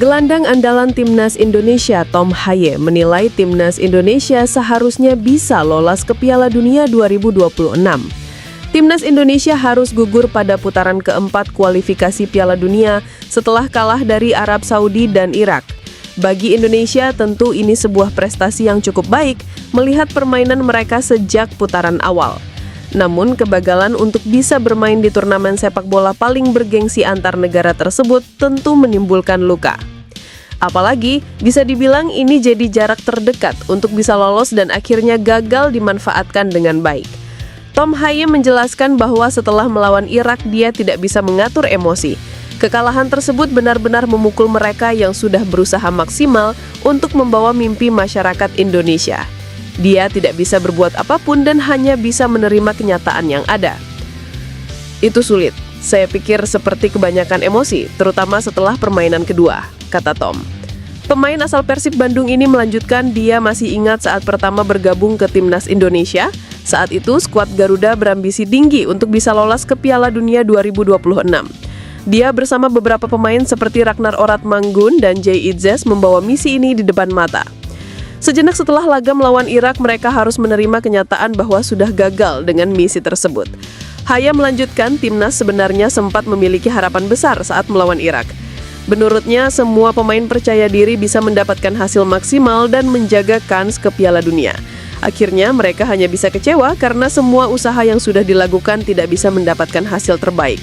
Gelandang andalan Timnas Indonesia Tom Haye menilai Timnas Indonesia seharusnya bisa lolos ke Piala Dunia 2026. Timnas Indonesia harus gugur pada putaran keempat kualifikasi Piala Dunia setelah kalah dari Arab Saudi dan Irak. Bagi Indonesia tentu ini sebuah prestasi yang cukup baik melihat permainan mereka sejak putaran awal. Namun kegagalan untuk bisa bermain di turnamen sepak bola paling bergengsi antar negara tersebut tentu menimbulkan luka. Apalagi bisa dibilang ini jadi jarak terdekat untuk bisa lolos dan akhirnya gagal dimanfaatkan dengan baik. Tom Haye menjelaskan bahwa setelah melawan Irak dia tidak bisa mengatur emosi. Kekalahan tersebut benar-benar memukul mereka yang sudah berusaha maksimal untuk membawa mimpi masyarakat Indonesia. Dia tidak bisa berbuat apapun dan hanya bisa menerima kenyataan yang ada. Itu sulit. Saya pikir seperti kebanyakan emosi, terutama setelah permainan kedua, kata Tom. Pemain asal Persib Bandung ini melanjutkan dia masih ingat saat pertama bergabung ke Timnas Indonesia. Saat itu skuad Garuda berambisi tinggi untuk bisa lolos ke Piala Dunia 2026. Dia bersama beberapa pemain seperti Ragnar Oratmangun dan Jay Itzes membawa misi ini di depan mata. Sejenak setelah laga melawan Irak, mereka harus menerima kenyataan bahwa sudah gagal dengan misi tersebut. Haye melanjutkan, timnas sebenarnya sempat memiliki harapan besar saat melawan Irak. Menurutnya, semua pemain percaya diri bisa mendapatkan hasil maksimal dan menjaga kans ke Piala Dunia. Akhirnya, mereka hanya bisa kecewa karena semua usaha yang sudah dilakukan tidak bisa mendapatkan hasil terbaik.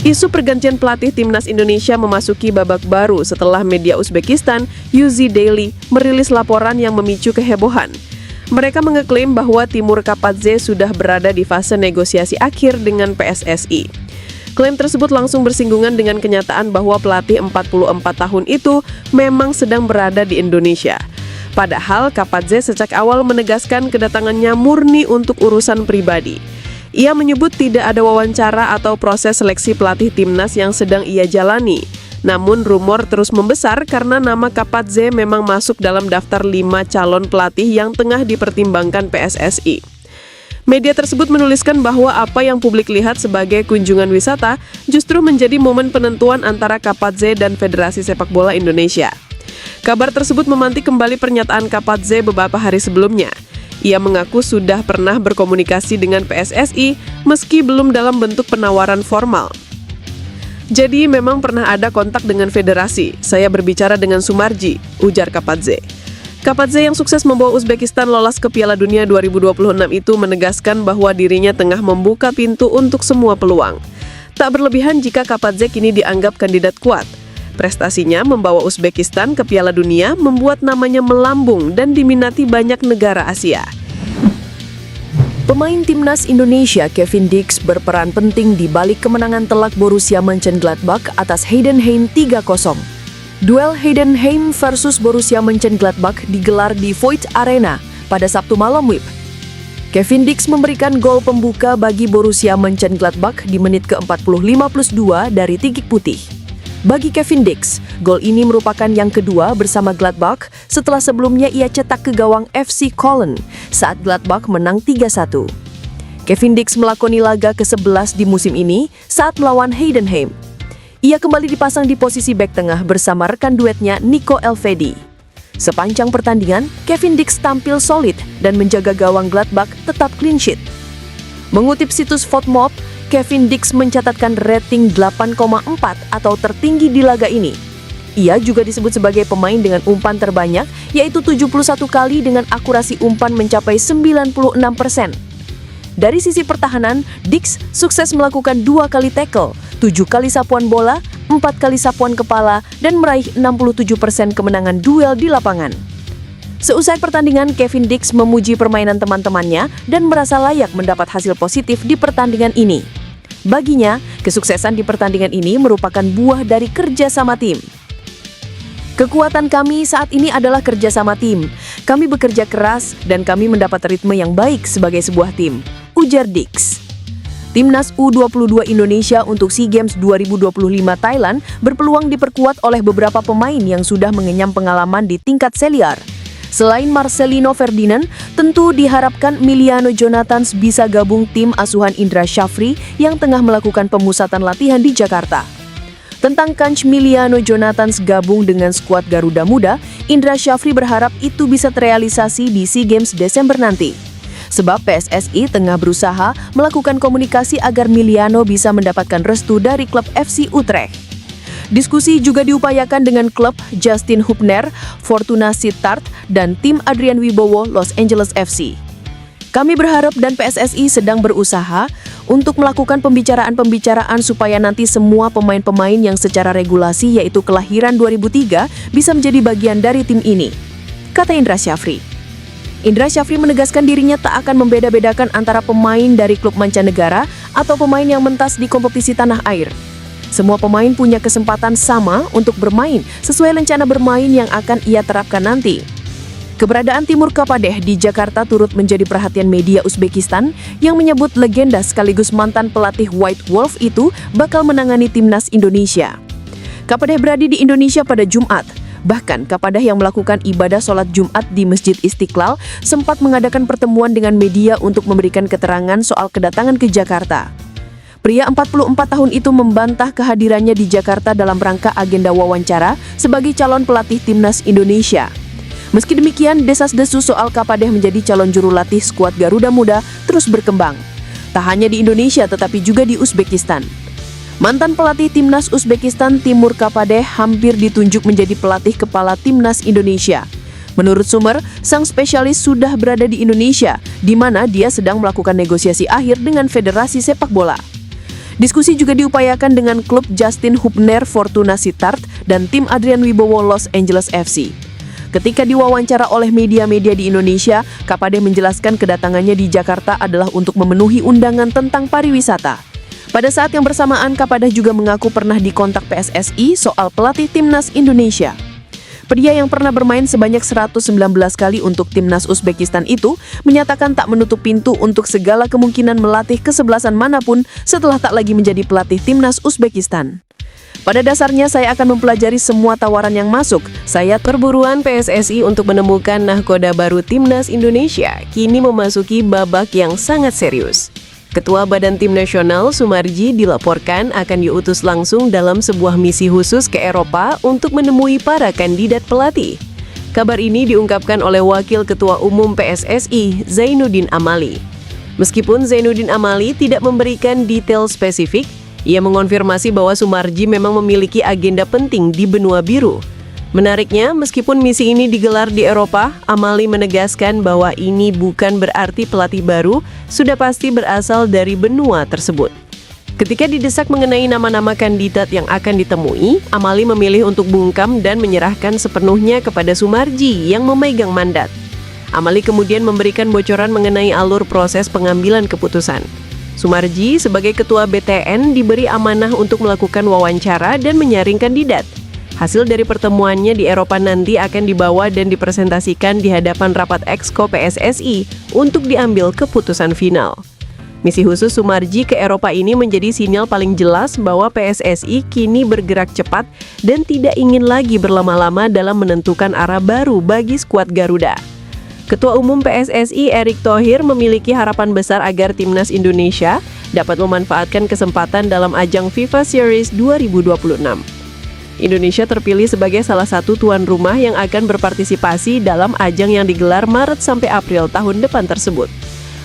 Isu pergantian pelatih Timnas Indonesia memasuki babak baru setelah media Uzbekistan, UZ Daily, merilis laporan yang memicu kehebohan. Mereka mengeklaim bahwa Timur Kapadze sudah berada di fase negosiasi akhir dengan PSSI. Klaim tersebut langsung bersinggungan dengan kenyataan bahwa pelatih 44 tahun itu memang sedang berada di Indonesia. Padahal Kapadze sejak awal menegaskan kedatangannya murni untuk urusan pribadi. Ia menyebut tidak ada wawancara atau proses seleksi pelatih timnas yang sedang ia jalani. Namun rumor terus membesar karena nama Kapadze memang masuk dalam daftar 5 calon pelatih yang tengah dipertimbangkan PSSI. Media tersebut menuliskan bahwa apa yang publik lihat sebagai kunjungan wisata justru menjadi momen penentuan antara Kapadze dan Federasi Sepak Bola Indonesia. Kabar tersebut memantik kembali pernyataan Kapadze beberapa hari sebelumnya. Ia mengaku sudah pernah berkomunikasi dengan PSSI meski belum dalam bentuk penawaran formal. Jadi memang pernah ada kontak dengan federasi. Saya berbicara dengan Sumarji, ujar Kapadze. Kapadze yang sukses membawa Uzbekistan lolos ke Piala Dunia 2026 itu menegaskan bahwa dirinya tengah membuka pintu untuk semua peluang. Tak berlebihan jika Kapadze kini dianggap kandidat kuat. Prestasinya membawa Uzbekistan ke Piala Dunia membuat namanya melambung dan diminati banyak negara Asia. Pemain Timnas Indonesia Kevin Dix berperan penting di balik kemenangan telak Borussia Mönchengladbach atas Heidenheim 3-0. Duel Heidenheim versus Borussia Mönchengladbach digelar di Voith Arena pada Sabtu malam WIB. Kevin Dix memberikan gol pembuka bagi Borussia Mönchengladbach di menit ke-45+2 dari Tigik Putih. Bagi Kevin Dix, gol ini merupakan yang kedua bersama Gladbach setelah sebelumnya ia cetak ke gawang FC Köln saat Gladbach menang 3-1. Kevin Dix melakoni laga ke-11 di musim ini saat melawan Heidenheim. Ia kembali dipasang di posisi bek tengah bersama rekan duetnya Nico Elvedi. Sepanjang pertandingan, Kevin Dix tampil solid dan menjaga gawang Gladbach tetap clean sheet. Mengutip situs FotMob, Kevin Dix mencatatkan rating 8,4 atau tertinggi di laga ini. Ia juga disebut sebagai pemain dengan umpan terbanyak, yaitu 71 kali dengan akurasi umpan mencapai 96%. Dari sisi pertahanan, Dix sukses melakukan 2 kali tackle, 7 kali sapuan bola, 4 kali sapuan kepala, dan meraih 67% kemenangan duel di lapangan. Seusai pertandingan, Kevin Dix memuji permainan teman-temannya dan merasa layak mendapat hasil positif di pertandingan ini. Baginya, kesuksesan di pertandingan ini merupakan buah dari kerja sama tim. Kekuatan kami saat ini adalah kerja sama tim. Kami bekerja keras dan kami mendapat ritme yang baik sebagai sebuah tim, ujar Dix. Timnas U22 Indonesia untuk SEA Games 2025 Thailand berpeluang diperkuat oleh beberapa pemain yang sudah mengenyam pengalaman di tingkat senior. Selain Marcelino Ferdinand, tentu diharapkan Miliano Jonathans bisa gabung tim asuhan Indra Syafri yang tengah melakukan pemusatan latihan di Jakarta. Tentang kans Miliano Jonathans gabung dengan skuad Garuda Muda, Indra Syafri berharap itu bisa terrealisasi di SEA Games Desember nanti. Sebab PSSI tengah berusaha melakukan komunikasi agar Miliano bisa mendapatkan restu dari klub FC Utrecht. Diskusi juga diupayakan dengan klub Justin Hubner, Fortuna Sittard, dan tim Adrian Wibowo Los Angeles FC. Kami berharap dan PSSI sedang berusaha untuk melakukan pembicaraan-pembicaraan supaya nanti semua pemain-pemain yang secara regulasi yaitu kelahiran 2003 bisa menjadi bagian dari tim ini, kata Indra Syafri. Indra Syafri menegaskan dirinya tak akan membeda-bedakan antara pemain dari klub mancanegara atau pemain yang mentas di kompetisi tanah air. Semua pemain punya kesempatan sama untuk bermain sesuai rencana bermain yang akan ia terapkan nanti. Keberadaan Timur Kapadeh di Jakarta turut menjadi perhatian media Uzbekistan yang menyebut legenda sekaligus mantan pelatih White Wolf itu bakal menangani timnas Indonesia. Kapadeh berada di Indonesia pada Jumat. Bahkan Kapadeh yang melakukan ibadah sholat Jumat di Masjid Istiqlal sempat mengadakan pertemuan dengan media untuk memberikan keterangan soal kedatangan ke Jakarta. Pria 44 tahun itu membantah kehadirannya di Jakarta dalam rangka agenda wawancara sebagai calon pelatih timnas Indonesia. Meski demikian, desas-desus soal Kapadeh menjadi calon juru latih skuad Garuda Muda terus berkembang. Tak hanya di Indonesia tetapi juga di Uzbekistan. Mantan pelatih timnas Uzbekistan Timur Kapadeh hampir ditunjuk menjadi pelatih kepala timnas Indonesia. Menurut sumber, sang spesialis sudah berada di Indonesia, di mana dia sedang melakukan negosiasi akhir dengan Federasi Sepak Bola. Diskusi juga diupayakan dengan klub Justin Hubner Fortuna Sittard dan tim Adrian Wibowo Los Angeles FC. Ketika diwawancara oleh media-media di Indonesia, Kapadeh menjelaskan kedatangannya di Jakarta adalah untuk memenuhi undangan tentang pariwisata. Pada saat yang bersamaan, Kapadeh juga mengaku pernah dikontak PSSI soal pelatih timnas Indonesia. Pria yang pernah bermain sebanyak 119 kali untuk timnas Uzbekistan itu menyatakan tak menutup pintu untuk segala kemungkinan melatih kesebelasan manapun setelah tak lagi menjadi pelatih timnas Uzbekistan. Pada dasarnya saya akan mempelajari semua tawaran yang masuk. Saya Perburuan PSSI untuk menemukan nahkoda baru timnas Indonesia kini memasuki babak yang sangat serius. Ketua Badan Tim Nasional Sumarji dilaporkan akan diutus langsung dalam sebuah misi khusus ke Eropa untuk menemui para kandidat pelatih. Kabar ini diungkapkan oleh Wakil Ketua Umum PSSI, Zainuddin Amali. Meskipun Zainuddin Amali tidak memberikan detail spesifik, ia mengonfirmasi bahwa Sumarji memang memiliki agenda penting di benua biru. Menariknya, meskipun misi ini digelar di Eropa, Amali menegaskan bahwa ini bukan berarti pelatih baru sudah pasti berasal dari benua tersebut. Ketika didesak mengenai nama-nama kandidat yang akan ditemui, Amali memilih untuk bungkam dan menyerahkan sepenuhnya kepada Sumarji yang memegang mandat. Amali kemudian memberikan bocoran mengenai alur proses pengambilan keputusan. Sumarji sebagai ketua BTN diberi amanah untuk melakukan wawancara dan menyaring kandidat. Hasil dari pertemuannya di Eropa nanti akan dibawa dan dipresentasikan di hadapan rapat Exco PSSI untuk diambil keputusan final. Misi khusus Sumarji ke Eropa ini menjadi sinyal paling jelas bahwa PSSI kini bergerak cepat dan tidak ingin lagi berlama-lama dalam menentukan arah baru bagi skuad Garuda. Ketua Umum PSSI Erick Thohir memiliki harapan besar agar timnas Indonesia dapat memanfaatkan kesempatan dalam ajang FIFA Series 2026. Indonesia terpilih sebagai salah satu tuan rumah yang akan berpartisipasi dalam ajang yang digelar Maret sampai April tahun depan tersebut.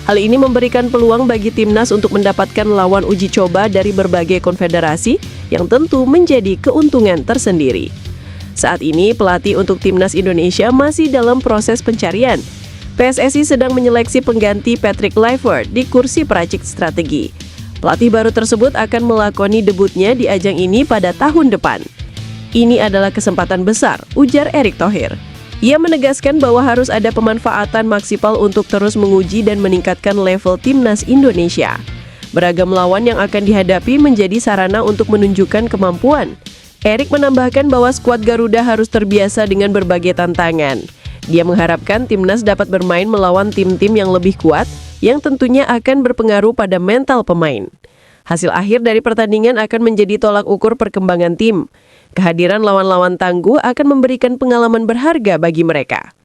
Hal ini memberikan peluang bagi timnas untuk mendapatkan lawan uji coba dari berbagai konfederasi yang tentu menjadi keuntungan tersendiri. Saat ini, pelatih untuk timnas Indonesia masih dalam proses pencarian. PSSI sedang menyeleksi pengganti Patrick Kluivert di kursi peracik strategi. Pelatih baru tersebut akan melakoni debutnya di ajang ini pada tahun depan. Ini adalah kesempatan besar, ujar Erick Thohir. Ia menegaskan bahwa harus ada pemanfaatan maksimal untuk terus menguji dan meningkatkan level timnas Indonesia. Beragam lawan yang akan dihadapi menjadi sarana untuk menunjukkan kemampuan. Erick menambahkan bahwa skuad Garuda harus terbiasa dengan berbagai tantangan. Dia mengharapkan timnas dapat bermain melawan tim-tim yang lebih kuat, yang tentunya akan berpengaruh pada mental pemain. Hasil akhir dari pertandingan akan menjadi tolak ukur perkembangan tim. Kehadiran lawan-lawan tangguh akan memberikan pengalaman berharga bagi mereka.